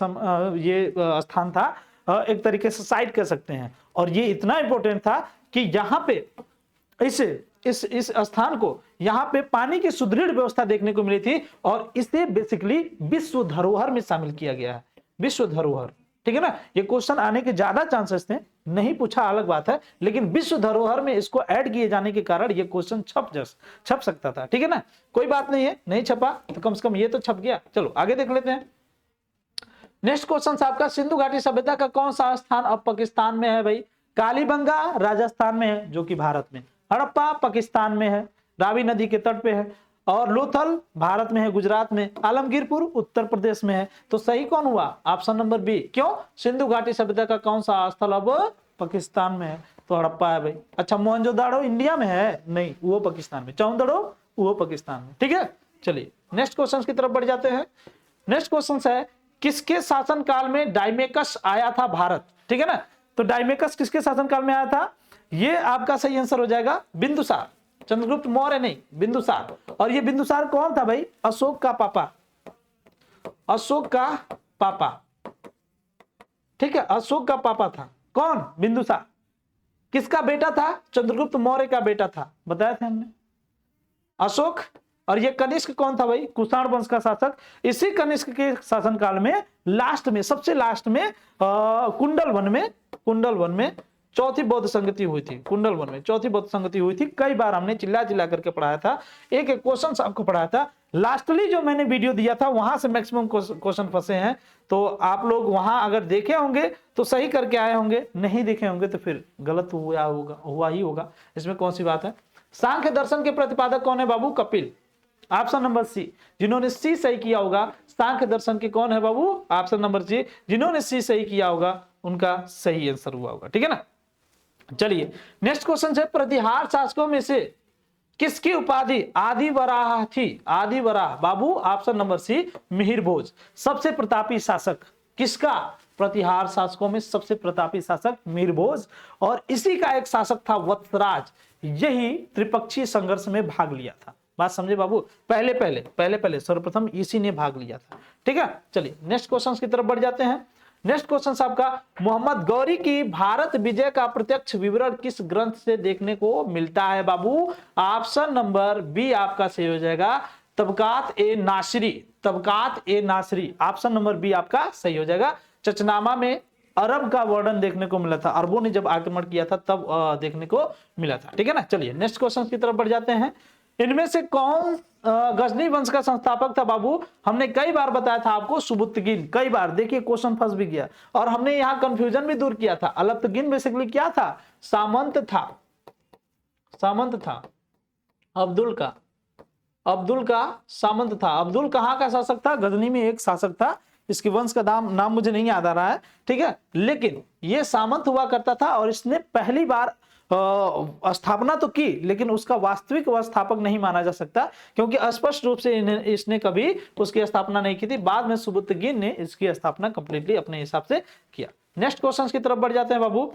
ये स्थान था, एक तरीके से साइट कर सकते हैं। और ये इतना इंपॉर्टेंट था कि यहाँ पे इस स्थान को यहाँ पे पानी की सुदृढ़ व्यवस्था देखने को मिली थी और इसे बेसिकली विश्व धरोहर में शामिल किया गया है। विश्व धरोहर, ठीक है ना। ये क्वेश्चन आने के ज्यादा चांसेस थे, नहीं पूछा अलग बात है, लेकिन विश्व धरोहर में इसको ऐड किए जाने के कारण ये क्वेश्चन छप सकता था। ठीक है ना। कोई बात नहीं है, नहीं छपा तो कम से कम ये तो छप गया। चलो आगे देख लेते हैं। नेक्स्ट क्वेश्चन आपका, सिंधु घाटी सभ्यता का कौन सा स्थान अब पाकिस्तान में है भाई? कालीबंगा राजस्थान में है जो कि भारत में, हड़प्पा पाकिस्तान में है, रावी नदी के तट पे है, और लोथल भारत में है गुजरात में, आलमगीरपुर उत्तर प्रदेश में है। तो सही कौन हुआ? Option number B. क्यों? सिंधु घाटी सभ्यता का कौन सा स्थल अब पाकिस्तान में है? तो हड़प्पा है भाई। अच्छा, मोहनजोदाड़ो इंडिया में है? नहीं, वो पाकिस्तान में। चौंदड़ो वो पाकिस्तान में। ठीक है। चलिए नेक्स्ट क्वेश्चन की तरफ बढ़ जाते हैं। नेक्स्ट क्वेश्चन है, किसके शासनकाल में डायमेकस आया था भारत? ठीक है ना। तो डायमेकस किसके शासनकाल में आया था? ये आपका सही आंसर हो जाएगा बिंदुसार, चंद्रगुप्त मौर्य नहीं, बिंदुसार। और ये बिंदुसार कौन था भाई? अशोक का पापा, अशोक का पापा, ठीक है, अशोक का पापा था कौन? बिंदुसार। किसका बेटा था? चंद्रगुप्त मौर्य का बेटा था, बताया था हमने, अशोक। और ये कनिष्क कौन था भाई? कुषाण वंश का शासक। इसी कनिष्क के शासनकाल में लास्ट में, सबसे लास्ट में कुंडल वन में चौथी बौद्ध संगति हुई थी। कुंडल वन में चौथी बौद्ध संगति हुई थी। कई बार हमने चिल्ला चिल्ला करके पढ़ाया था, एक एक क्वेश्चन आपको पढ़ाया था। लास्टली जो मैंने वीडियो दिया था वहां से मैक्सिमम क्वेश्चन फंसे हैं, तो आप लोग वहां अगर देखे होंगे तो सही करके आए होंगे, नहीं देखे होंगे तो फिर गलत हुआ ही होगा, इसमें कौन सी बात है। सांख्य दर्शन के प्रतिपादक कौन है बाबू? Kapil, option number C. जिन्होंने सी सही किया होगा सांख्य दर्शन के कौन है बाबू? Option number C. जिन्होंने सी सही किया होगा उनका सही आंसर हुआ होगा, ठीक है ना। चलिए नेक्स्ट क्वेश्चन है, प्रतिहार शासकों में से किसकी उपाधि आदि वराह थी? आदि वराह बाबू, ऑप्शन नंबर सी, मिहिर भोज। सबसे प्रतापी शासक किसका? प्रतिहार शासकों में सबसे प्रतापी शासक मिहिर भोज। और इसी का एक शासक था वत्सराज, यही त्रिपक्षीय संघर्ष में भाग लिया था। बात समझे बाबू? पहले पहले सर्वप्रथम इसी ने भाग लिया था, ठीक है। चलिए नेक्स्ट क्वेश्चन की तरफ बढ़ जाते हैं। नेक्स्ट क्वेश्चन आपका, मोहम्मद गौरी की भारत विजय का प्रत्यक्ष विवरण किस ग्रंथ से देखने को मिलता है बाबू? ऑप्शन नंबर बी आपका सही हो जाएगा, तबकात ए नासिरी। तबकात ए नासिरी, ऑप्शन नंबर बी आपका सही हो जाएगा। चचनामा में अरब का वर्णन देखने को मिला था, अरबों ने जब आक्रमण किया था तब देखने को मिला था, ठीक है ना। चलिए नेक्स्ट क्वेश्चन की तरफ बढ़ जाते हैं। इनमें से कौन गजनी वंश का संस्थापक था बाबू? हमने कई बार बताया था आपको, सुबुत्तगिन। कई बार देखिए क्वेश्चन फंस भी गया, और हमने यहां कंफ्यूजन भी दूर किया था। अलब्तगिन बेसिकली क्या था? सामंत था, सामंत था, अब्दुल का सामंत था। अब्दुल कहां का शासक था? गजनी में एक शासक था, इसके वंश का नाम मुझे नहीं याद आ रहा है, ठीक है, लेकिन ये सामंत हुआ करता था। और इसने पहली बार स्थापना तो की, लेकिन उसका वास्तविक स्थापक नहीं माना जा सकता, क्योंकि स्पष्ट रूप से इसने कभी उसकी स्थापना नहीं की थी। बाद में सुबुत्तगिन ने इसकी स्थापना कंप्लीटली अपने हिसाब से किया। नेक्स्ट क्वेश्चन की तरफ बढ़ जाते हैं बाबू।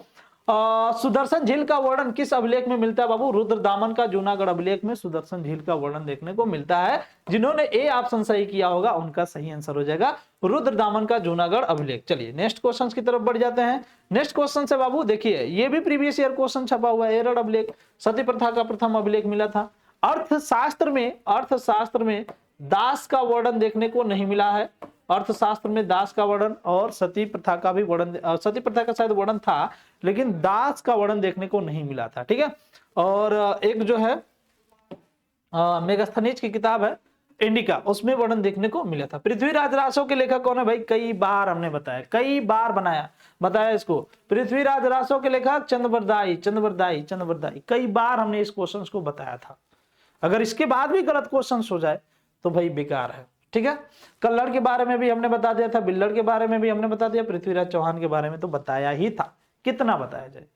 सुदर्शन झील का वर्णन किस अभिलेख में मिलता है बाबू? रुद्रदामन का जूनागढ़ अभिलेख में सुदर्शन झील का वर्णन देखने को मिलता है। जिन्होंने ए ऑप्शन सही किया होगा उनका सही आंसर हो जाएगा रुद्रदामन का जूनागढ़ अभिलेख। चलिए नेक्स्ट क्वेश्चन की तरफ बढ़ जाते हैं। नेक्स्ट क्वेश्चन से बाबू देखिए, ये भी प्रीवियस ईयर क्वेश्चन छपा हुआ है। एरड़ अभिलेख, सती प्रथा का प्रथम अभिलेख मिला था। अर्थशास्त्र में दास का वर्णन देखने को नहीं मिला है। अर्थशास्त्र में दास का वर्णन और सती प्रथा का भी वर्णन, सती प्रथा का शायद वर्णन था, लेकिन दास का वर्णन देखने को नहीं मिला था, ठीक है। और एक जो है मेगास्थनीज की किताब है इंडिका, उसमें वर्णन देखने को मिला था। पृथ्वीराज रासो के लेखक कौन है भाई? कई बार हमने बताया, कई बार बताया इसको। पृथ्वीराज रासो के लेखक चंद्रवरदाई। कई बार हमने इस क्वेश्चन को बताया था। अगर इसके बाद भी गलत क्वेश्चन हो जाए तो भाई बेकार है, ठीक है। कल्लड़ के बारे में भी हमने बता दिया था, बिल्लड़ के बारे में भी हमने बता दिया, पृथ्वीराज चौहान के बारे में तो बताया ही था। कितना बताया जाए,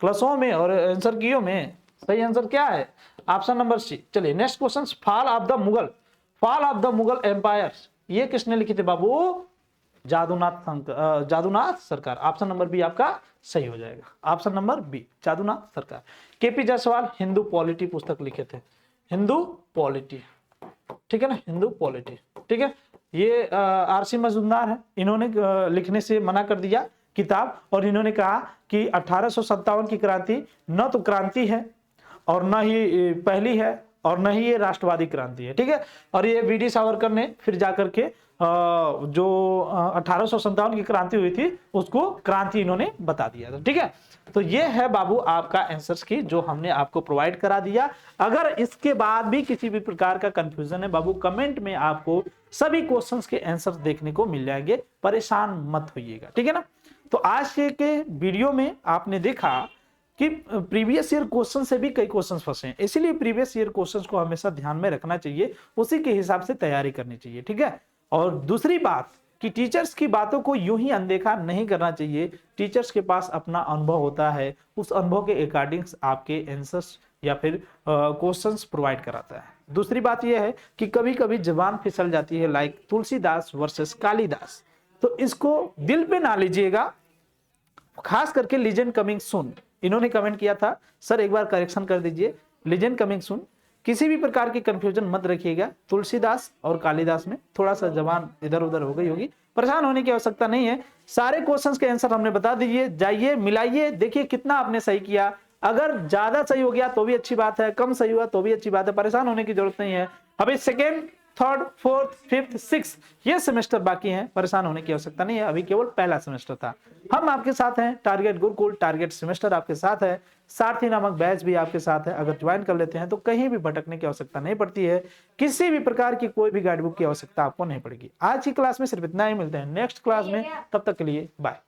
क्लासों में और आंसर कीओ में सही आंसर क्या है? Option number C. चलिए next question, fall of the Mughal empire, ये किसने लिखी थी बाबू? जादूनाथ सरकार। ऑप्शन नंबर बी आपका सही हो जाएगा, ऑप्शन नंबर बी, जादूनाथ सरकार। केपी जायसवाल हिंदू पॉलिटी पुस्तक लिखे थे, हिंदू पॉलिटी, ठीक है ना, हिंदू पॉलिटी, ठीक है। ये आरसी मजूमदार है, इन्होंने लिखने से मना कर दिया किताब, और इन्होंने कहा कि 1857 की क्रांति न तो क्रांति है और न ही पहली है और न ही ये राष्ट्रवादी क्रांति है, ठीक है। और ये वीडी सावरकर ने फिर जाकर के जो 1857 की क्रांति हुई थी उसको क्रांति इन्होंने बता दिया था, ठीक है। तो ये है बाबू आपका आंसर्स की जो हमने आपको प्रोवाइड करा दिया। अगर इसके बाद भी किसी भी प्रकार का कंफ्यूजन है बाबू, कमेंट में आपको सभी क्वेश्चंस के आंसर्स देखने को मिल जाएंगे, परेशान मत होइएगा, ठीक है ना। तो आज के वीडियो में आपने देखा कि प्रीवियस ईयर क्वेश्चन से भी कई क्वेश्चंस फंसे हैं, इसीलिए प्रीवियस ईयर क्वेश्चंस को हमेशा ध्यान में रखना चाहिए, उसी के हिसाब से तैयारी करनी चाहिए, ठीक है। और दूसरी बात कि टीचर्स की बातों को यूं ही अनदेखा नहीं करना चाहिए। टीचर्स के पास अपना अनुभव होता है, उस अनुभव के अकॉर्डिंग्स आपके आंसर्स या फिर क्वेश्चंस प्रोवाइड कराता है। दूसरी बात यह है कि कभी कभी जबान फिसल जाती है, लाइक तुलसीदास वर्सेस कालिदास, तो इसको दिल पे ना लीजिएगा। खास करके लीजेंड कमिंग सून, इन्होंने कमेंट किया था सर एक बार करेक्शन कर दीजिए, लीजेंड कमिंग सून। किसी भी प्रकार की कंफ्यूजन मत रखिएगा, तुलसीदास और कालिदास में थोड़ा सा जबान इधर उधर हो गई होगी, परेशान होने की आवश्यकता नहीं है। सारे क्वेश्चंस के आंसर हमने बता दीजिए, जाइए मिलाइए, देखिए कितना आपने सही किया। अगर ज्यादा सही हो गया तो भी अच्छी बात है, कम सही हुआ तो भी अच्छी बात है, परेशान होने की जरूरत नहीं है। अभी second, third, fourth, fifth, six ये सेमेस्टर बाकी हैं, परेशान होने की आवश्यकता नहीं है, अभी केवल पहला सेमेस्टर था। हम आपके साथ हैं, टारगेट गुरुकुल, टारगेट सेमेस्टर आपके साथ है, सारथी नामक बैच भी आपके साथ है। अगर ज्वाइन कर लेते हैं तो कहीं भी भटकने की आवश्यकता नहीं पड़ती है, किसी भी प्रकार की कोई भी गाइड बुक की आवश्यकता आपको नहीं पड़ेगी। आज की क्लास में सिर्फ इतना ही, मिलते हैं नेक्स्ट क्लास में, तब तक के लिए बाय।